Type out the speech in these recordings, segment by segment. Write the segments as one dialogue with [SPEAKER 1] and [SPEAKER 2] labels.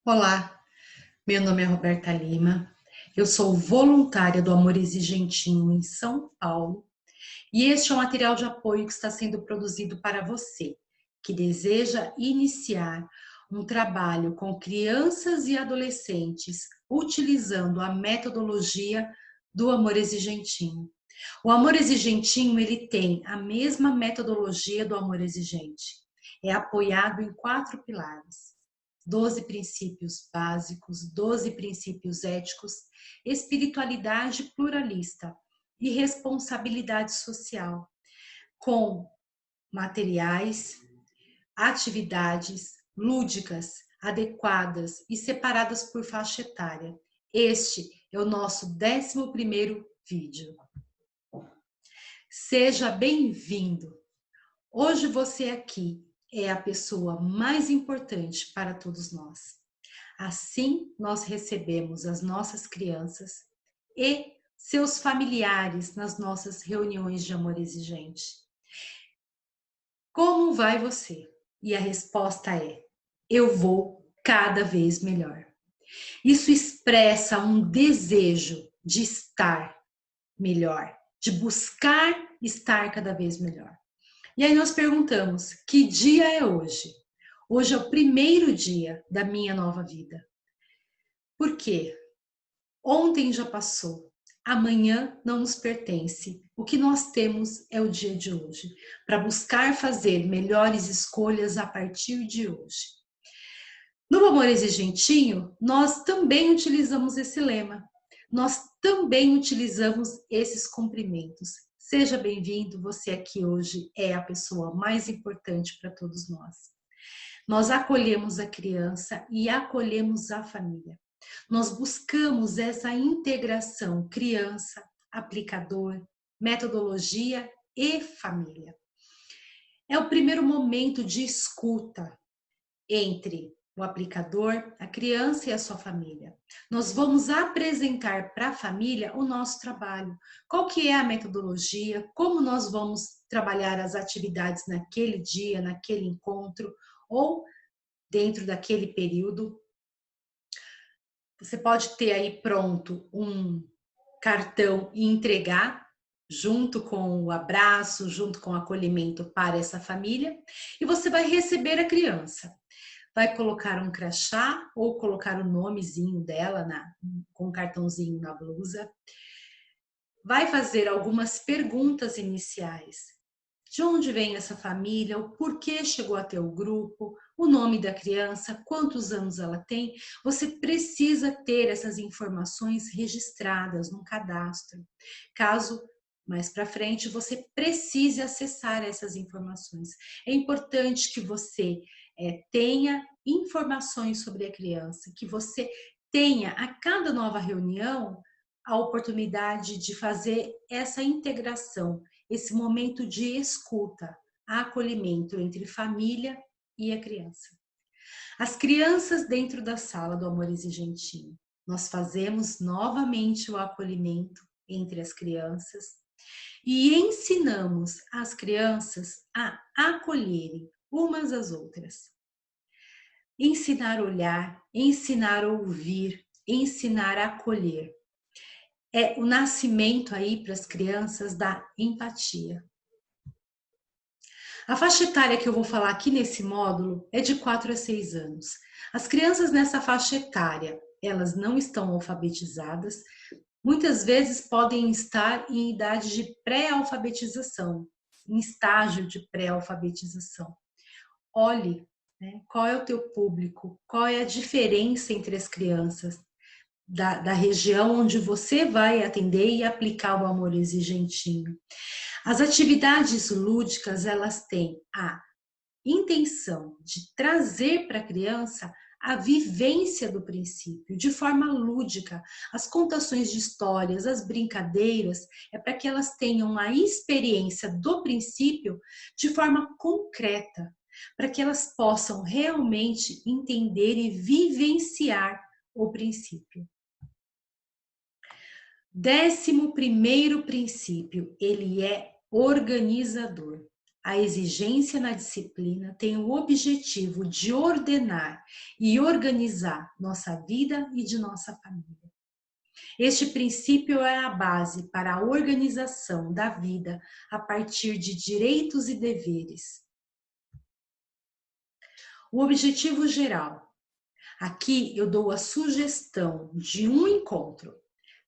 [SPEAKER 1] Olá, meu nome é Roberta Lima, eu sou voluntária do Amor Exigentinho em São Paulo e este é um material de apoio que está sendo produzido para você que deseja iniciar um trabalho com crianças e adolescentes utilizando a metodologia do Amor Exigentinho. O Amor Exigentinho, ele tem a mesma metodologia do Amor Exigente, é apoiado em 4 pilares. 12 princípios básicos, 12 princípios éticos, espiritualidade pluralista e responsabilidade social, com materiais, atividades lúdicas, adequadas e separadas por faixa etária. Este é o nosso 11º vídeo. Seja bem-vindo! Hoje você aqui é a pessoa mais importante para todos nós. Assim, nós recebemos as nossas crianças e seus familiares nas nossas reuniões de amor exigente. Como vai você? E a resposta é: eu vou cada vez melhor. Isso expressa um desejo de estar melhor, de buscar estar cada vez melhor. E aí nós perguntamos, que dia é hoje? Hoje é o primeiro dia da minha nova vida. Por quê? Ontem já passou, amanhã não nos pertence. O que nós temos é o dia de hoje, para buscar fazer melhores escolhas a partir de hoje. No Amor Exigentinho, nós também utilizamos esse lema. Nós também utilizamos esses cumprimentos. Seja bem-vindo, você aqui hoje é a pessoa mais importante para todos nós. Nós acolhemos a criança e acolhemos a família. Nós buscamos essa integração criança, aplicador, metodologia e família. É o primeiro momento de escuta entre o aplicador, a criança e a sua família. Nós vamos apresentar para a família o nosso trabalho. Qual que é a metodologia, como nós vamos trabalhar as atividades naquele dia, naquele encontro, ou dentro daquele período. Você pode ter aí pronto um cartão e entregar, junto com o abraço, junto com o acolhimento para essa família, e você vai receber a criança. Vai colocar um crachá ou colocar o nomezinho dela com um cartãozinho na blusa. Vai fazer algumas perguntas iniciais. De onde vem essa família? O porquê chegou até o grupo? O nome da criança? Quantos anos ela tem? Você precisa ter essas informações registradas num cadastro. Caso mais para frente você precise acessar essas informações. É importante que você tenha informações sobre a criança, que você tenha a cada nova reunião a oportunidade de fazer essa integração, esse momento de escuta, acolhimento entre família e a criança. As crianças dentro da sala do Amor Exigentinho, nós fazemos novamente o acolhimento entre as crianças e ensinamos as crianças a acolherem umas às outras. Ensinar a olhar, ensinar a ouvir, ensinar a acolher. É o nascimento aí para as crianças da empatia. A faixa etária que eu vou falar aqui nesse módulo é de 4 a 6 anos. As crianças nessa faixa etária, elas não estão alfabetizadas, muitas vezes podem estar em idade de pré-alfabetização, em estágio de pré-alfabetização. Olhe, né, qual é o teu público, qual é a diferença entre as crianças da região onde você vai atender e aplicar o Amor Exigentinho. As atividades lúdicas, elas têm a intenção de trazer para a criança a vivência do princípio, de forma lúdica. As contações de histórias, as brincadeiras, é para que elas tenham a experiência do princípio de forma concreta. para que elas possam realmente entender e vivenciar o princípio. 11º princípio, ele é organizador. A exigência na disciplina tem o objetivo de ordenar e organizar nossa vida e de nossa família. Este princípio é a base para a organização da vida a partir de direitos e deveres. O objetivo geral. Aqui eu dou a sugestão de um encontro,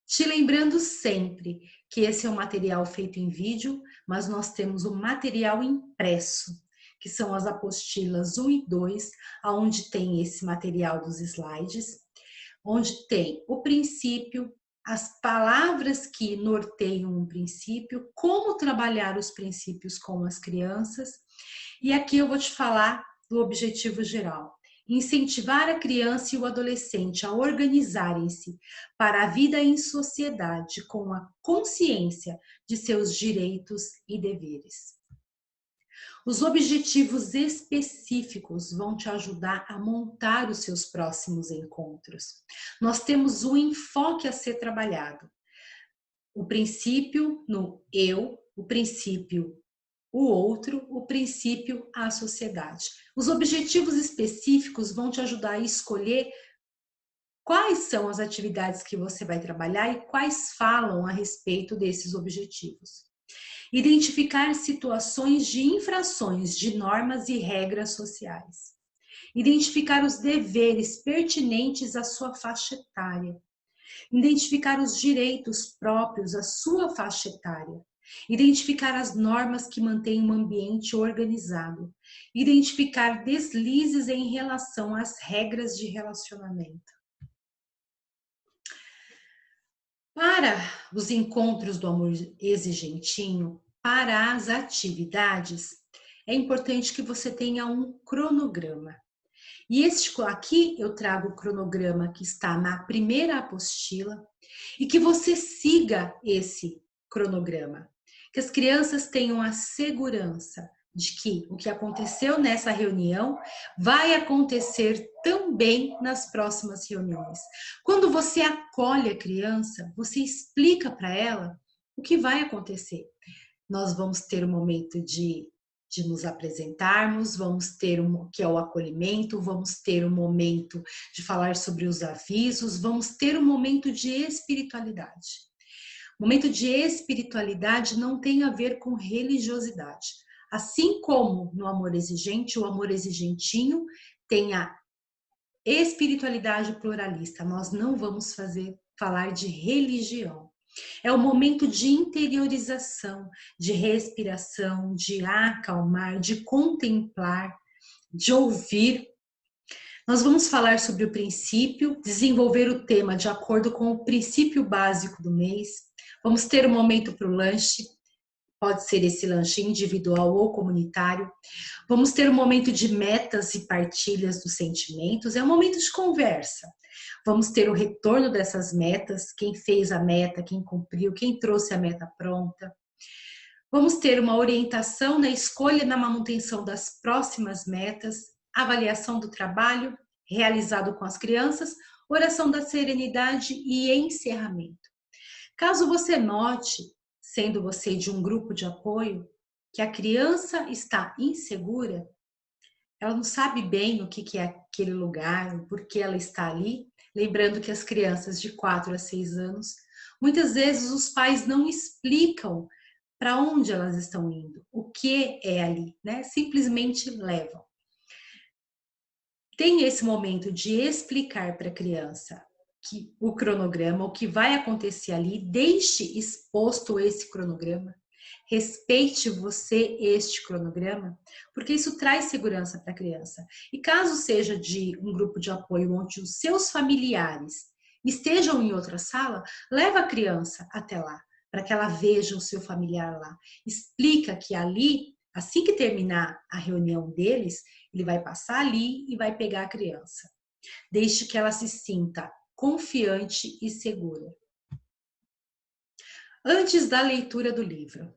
[SPEAKER 1] te lembrando sempre que esse é um material feito em vídeo, mas nós temos o material impresso, que são as apostilas 1 e 2, onde tem esse material dos slides, onde tem o princípio, as palavras que norteiam um princípio, como trabalhar os princípios com as crianças, e aqui eu vou te falar do objetivo geral. Incentivar a criança e o adolescente a organizarem-se para a vida em sociedade com a consciência de seus direitos e deveres. Os objetivos específicos vão te ajudar a montar os seus próximos encontros. Nós temos um enfoque a ser trabalhado. O princípio no eu, o princípio o outro, o princípio, a sociedade. Os objetivos específicos vão te ajudar a escolher quais são as atividades que você vai trabalhar e quais falam a respeito desses objetivos. Identificar situações de infrações de normas e regras sociais. Identificar os deveres pertinentes à sua faixa etária. Identificar os direitos próprios à sua faixa etária. Identificar as normas que mantêm um ambiente organizado. Identificar deslizes em relação às regras de relacionamento. Para os encontros do amor exigentinho, para as atividades, é importante que você tenha um cronograma. E aqui eu trago o cronograma que está na primeira apostila e que você siga esse cronograma. Que as crianças tenham a segurança de que o que aconteceu nessa reunião vai acontecer também nas próximas reuniões. Quando você acolhe a criança, você explica para ela o que vai acontecer. Nós vamos ter um momento de nos apresentarmos, vamos ter que é o acolhimento, vamos ter um momento de falar sobre os avisos, vamos ter um momento de espiritualidade. O momento de espiritualidade não tem a ver com religiosidade. Assim como no amor exigente, o amor exigentinho tem a espiritualidade pluralista. Nós não vamos falar de religião. É o momento de interiorização, de respiração, de acalmar, de contemplar, de ouvir. Nós vamos falar sobre o princípio, desenvolver o tema de acordo com o princípio básico do mês. Vamos ter um momento para o lanche, pode ser esse lanche individual ou comunitário. Vamos ter um momento de metas e partilhas dos sentimentos, é um momento de conversa. Vamos ter o retorno dessas metas, quem fez a meta, quem cumpriu, quem trouxe a meta pronta. Vamos ter uma orientação na escolha e na manutenção das próximas metas, avaliação do trabalho realizado com as crianças, oração da serenidade e encerramento. Caso você note, sendo você de um grupo de apoio, que a criança está insegura, ela não sabe bem o que é aquele lugar, por que ela está ali. Lembrando que as crianças de 4 a 6 anos, muitas vezes os pais não explicam para onde elas estão indo, o que é ali, né? Simplesmente levam. Tem esse momento de explicar para a criança que o cronograma, o que vai acontecer ali, deixe exposto esse cronograma, respeite você este cronograma, porque isso traz segurança para a criança. E caso seja de um grupo de apoio onde os seus familiares estejam em outra sala, leva a criança até lá, para que ela veja o seu familiar lá. Explica que ali, assim que terminar a reunião deles, ele vai passar ali e vai pegar a criança. Deixe que ela se sinta confiante e segura. Antes da leitura do livro,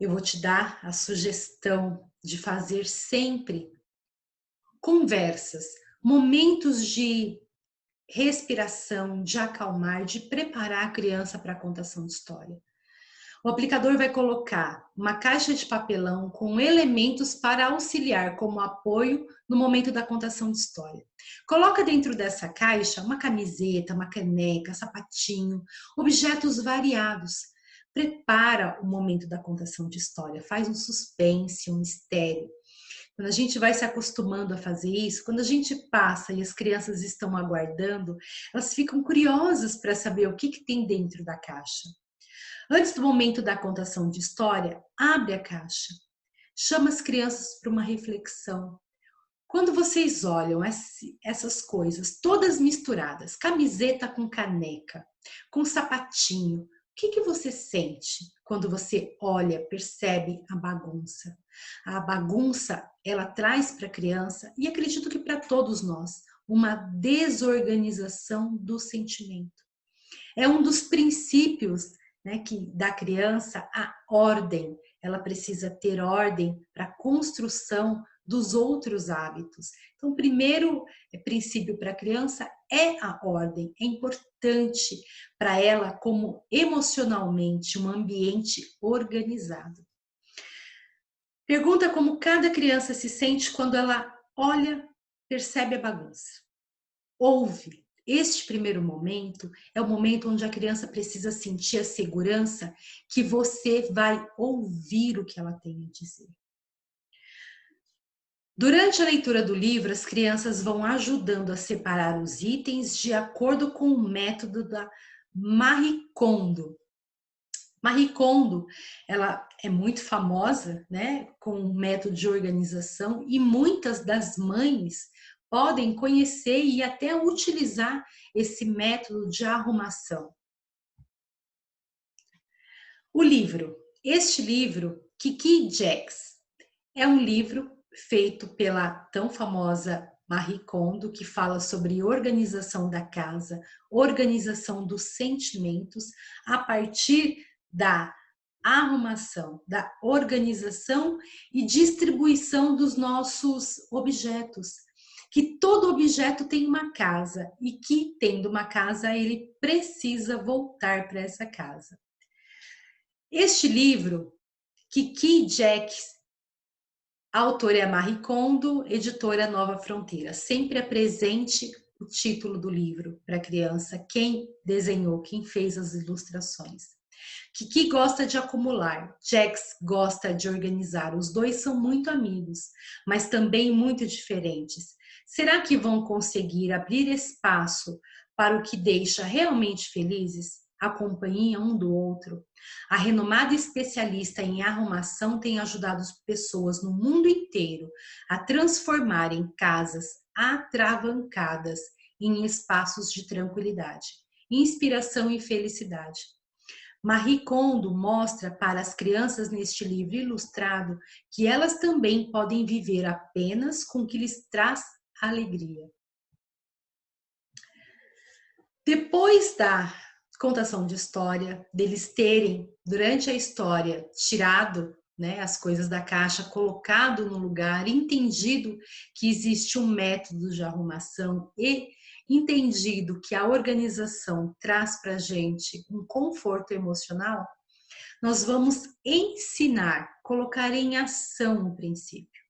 [SPEAKER 1] eu vou te dar a sugestão de fazer sempre conversas, momentos de respiração, de acalmar, de preparar a criança para a contação de história. O aplicador vai colocar uma caixa de papelão com elementos para auxiliar como apoio no momento da contação de história. Coloca dentro dessa caixa uma camiseta, uma caneca, sapatinho, objetos variados. Prepara o momento da contação de história, faz um suspense, um mistério. Quando a gente vai se acostumando a fazer isso, quando a gente passa e as crianças estão aguardando, elas ficam curiosas para saber o que tem dentro da caixa. Antes do momento da contação de história, abre a caixa. Chama as crianças para uma reflexão. Quando vocês olham essas coisas todas misturadas, camiseta com caneca, com sapatinho, o que você sente quando você olha, percebe a bagunça? A bagunça, ela traz para a criança, e acredito que para todos nós, uma desorganização do sentimento. É um dos princípios, né, que da criança, a ordem. Ela precisa ter ordem para a construção dos outros hábitos. Então, o primeiro princípio para a criança é a ordem. É importante para ela, como emocionalmente, um ambiente organizado. Pergunta como cada criança se sente quando ela olha, percebe a bagunça. Ouve. Este primeiro momento é o momento onde a criança precisa sentir a segurança que você vai ouvir o que ela tem a dizer. Durante a leitura do livro, as crianças vão ajudando a separar os itens de acordo com o método da Marie Kondo. Marie Kondo, ela é muito famosa, né, com o método de organização, e muitas das mães podem conhecer e até utilizar esse método de arrumação. O livro. Este livro, Kiki Jax, é um livro feito pela tão famosa Marie Kondo, que fala sobre organização da casa, organização dos sentimentos, a partir da arrumação, da organização e distribuição dos nossos objetos. Que todo objeto tem uma casa e que, tendo uma casa, ele precisa voltar para essa casa. Este livro, Kiki Jax, a autora é a Marie Kondo, editora Nova Fronteira. Sempre apresente o título do livro para a criança, quem desenhou, quem fez as ilustrações. Kiki gosta de acumular, Jax gosta de organizar. Os dois são muito amigos, mas também muito diferentes. Será que vão conseguir abrir espaço para o que deixa realmente felizes? A companhia um do outro. A renomada especialista em arrumação tem ajudado pessoas no mundo inteiro a transformarem casas atravancadas em espaços de tranquilidade, inspiração e felicidade. Marie Kondo mostra para as crianças neste livro ilustrado que elas também podem viver apenas com o que lhes traz alegria. Depois da contação de história, deles terem, durante a história, tirado, né, as coisas da caixa, colocado no lugar, entendido que existe um método de arrumação e entendido que a organização traz para a gente um conforto emocional, nós vamos ensinar, colocar em ação o princípio.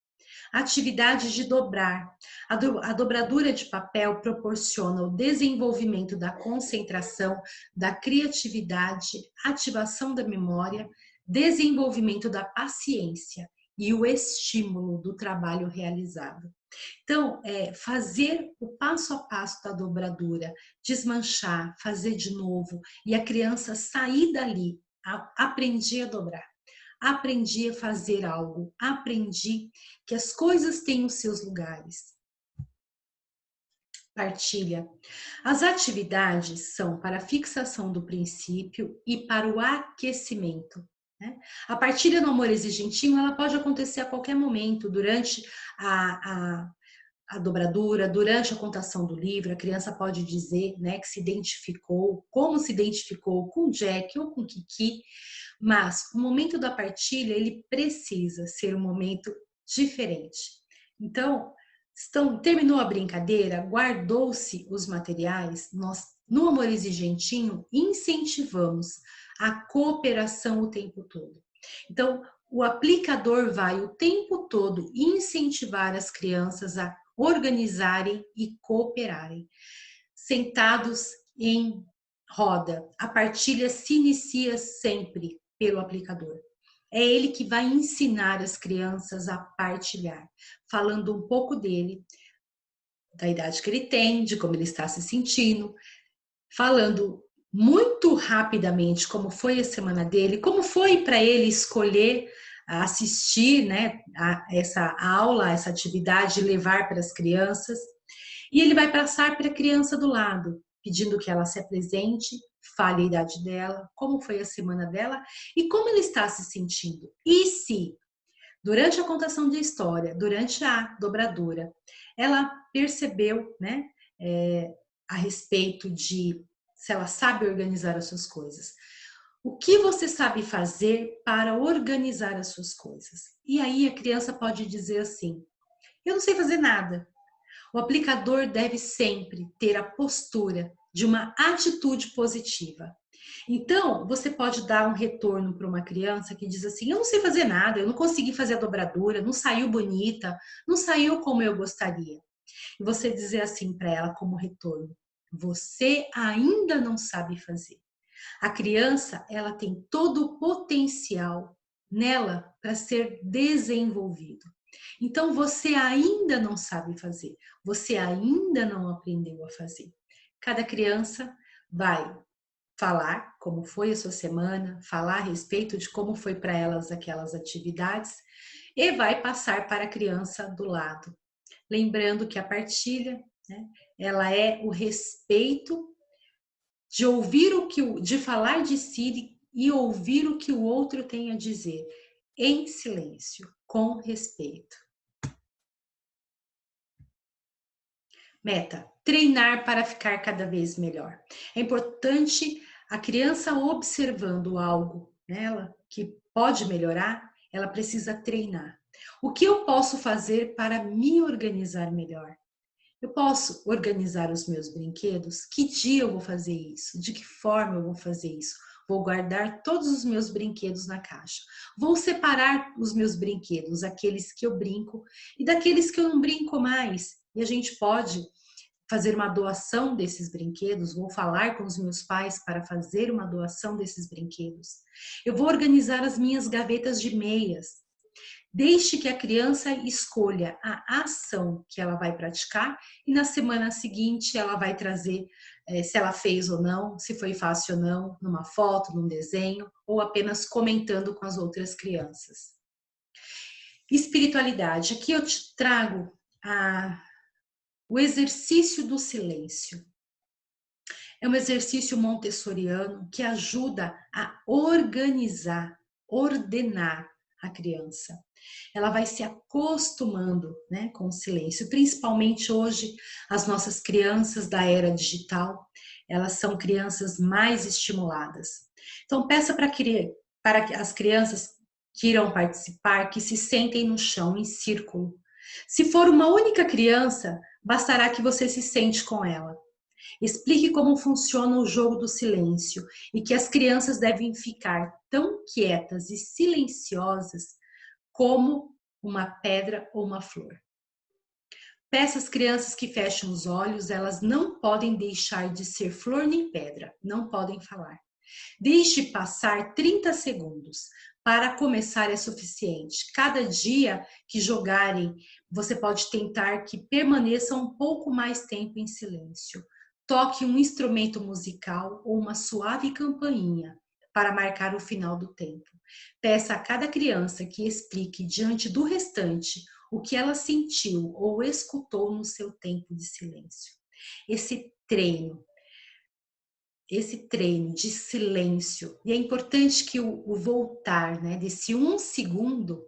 [SPEAKER 1] Atividade de dobrar. A dobradura de papel proporciona o desenvolvimento da concentração, da criatividade, ativação da memória, desenvolvimento da paciência e o estímulo do trabalho realizado. Então, fazer o passo a passo da dobradura, desmanchar, fazer de novo, e a criança sair dali, aprendi a dobrar. Aprendi a fazer algo, aprendi que as coisas têm os seus lugares. Partilha. As atividades são para a fixação do princípio e para o aquecimento. Né? A partilha no amor exigentinho, ela pode acontecer a qualquer momento, durante a dobradura, durante a contação do livro, a criança pode dizer, né, que se identificou, como se identificou com Jack ou com Kiki, mas o momento da partilha, ele precisa ser um momento diferente. Então, terminou a brincadeira, guardou-se os materiais, nós, no Amor Exigentinho, incentivamos a cooperação o tempo todo. Então, o aplicador vai o tempo todo incentivar as crianças a organizarem e cooperarem. Sentados em roda, a partilha se inicia sempre pelo aplicador. É ele que vai ensinar as crianças a partilhar, falando um pouco dele, da idade que ele tem, de como ele está se sentindo, falando muito rapidamente como foi a semana dele, como foi para ele escolher assistir, né, a essa aula, essa atividade, levar para as crianças. E ele vai passar para a criança do lado, pedindo que ela se apresente, fale a idade dela, como foi a semana dela e como ele está se sentindo. E se, durante a contação de história, durante a dobradura, ela percebeu, né, a respeito de se ela sabe organizar as suas coisas. O que você sabe fazer para organizar as suas coisas? E aí a criança pode dizer assim: eu não sei fazer nada. O aplicador deve sempre ter a postura de uma atitude positiva. Então, você pode dar um retorno para uma criança que diz assim: eu não sei fazer nada, eu não consegui fazer a dobradura, não saiu bonita, não saiu como eu gostaria. E você dizer assim para ela como retorno: você ainda não sabe fazer. A criança, ela tem todo o potencial nela para ser desenvolvido. Então você ainda não sabe fazer, você ainda não aprendeu a fazer. Cada criança vai falar como foi a sua semana, falar a respeito de como foi para elas aquelas atividades e vai passar para a criança do lado. Lembrando que a partilha, né, ela é o respeito de ouvir de falar de si e ouvir o que o outro tem a dizer, em silêncio, com respeito. Meta: treinar para ficar cada vez melhor. É importante a criança observando algo nela que pode melhorar, ela precisa treinar. O que eu posso fazer para me organizar melhor? Eu posso organizar os meus brinquedos? Que dia eu vou fazer isso? De que forma eu vou fazer isso? Vou guardar todos os meus brinquedos na caixa. Vou separar os meus brinquedos, aqueles que eu brinco e daqueles que eu não brinco mais. E a gente pode fazer uma doação desses brinquedos, vou falar com os meus pais para fazer uma doação desses brinquedos. Eu vou organizar as minhas gavetas de meias. Deixe que a criança escolha a ação que ela vai praticar e na semana seguinte ela vai trazer se ela fez ou não, se foi fácil ou não, numa foto, num desenho ou apenas comentando com as outras crianças. Espiritualidade. Aqui eu te trago o exercício do silêncio. É um exercício montessoriano que ajuda a organizar, ordenar a criança. Ela vai se acostumando, né, com o silêncio. Principalmente hoje, as nossas crianças da era digital, elas são crianças mais estimuladas. Então, peça para as crianças que irão participar, que se sentem no chão, em círculo. Se for uma única criança, bastará que você se sente com ela. Explique como funciona o jogo do silêncio e que as crianças devem ficar tão quietas e silenciosas como uma pedra ou uma flor. Peça às crianças que fechem os olhos, elas não podem deixar de ser flor nem pedra, não podem falar. Deixe passar 30 segundos. Para começar é suficiente. Cada dia que jogarem, você pode tentar que permaneça um pouco mais tempo em silêncio. Toque um instrumento musical ou uma suave campainha para marcar o final do tempo. Peça a cada criança que explique diante do restante o que ela sentiu ou escutou no seu tempo de silêncio. Esse treino de silêncio. E é importante que o voltar, né, desse 1 segundo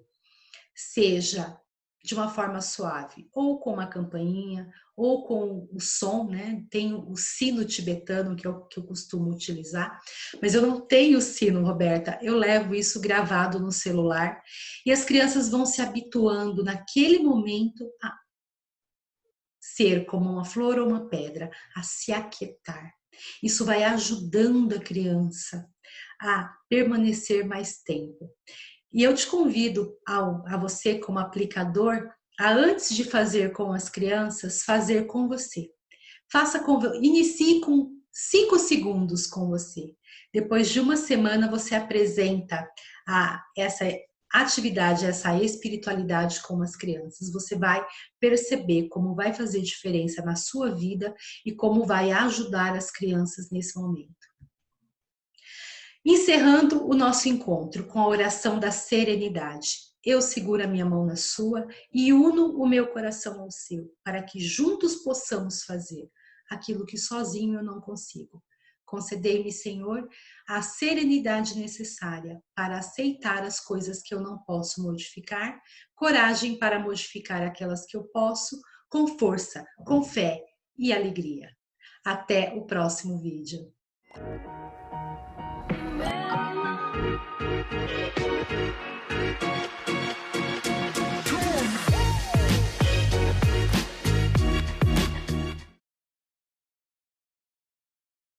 [SPEAKER 1] seja de uma forma suave, ou com uma campainha, ou com o som, né? Tem o sino tibetano que eu costumo utilizar, mas eu não tenho sino, Roberta. Eu levo isso gravado no celular e as crianças vão se habituando naquele momento a ser como uma flor ou uma pedra, a se aquietar. Isso vai ajudando a criança a permanecer mais tempo. E eu te convido a você, como aplicador, a antes de fazer com as crianças, fazer com você. Inicie com 5 segundos com você. Depois de uma semana, você apresenta essa atividade, essa espiritualidade com as crianças. Você vai perceber como vai fazer diferença na sua vida e como vai ajudar as crianças nesse momento. Encerrando o nosso encontro com a oração da serenidade. Eu seguro a minha mão na sua e uno o meu coração ao seu, para que juntos possamos fazer aquilo que sozinho eu não consigo. Concedei-me, Senhor, a serenidade necessária para aceitar as coisas que eu não posso modificar, coragem para modificar aquelas que eu posso, com força, com fé e alegria. Até o próximo vídeo.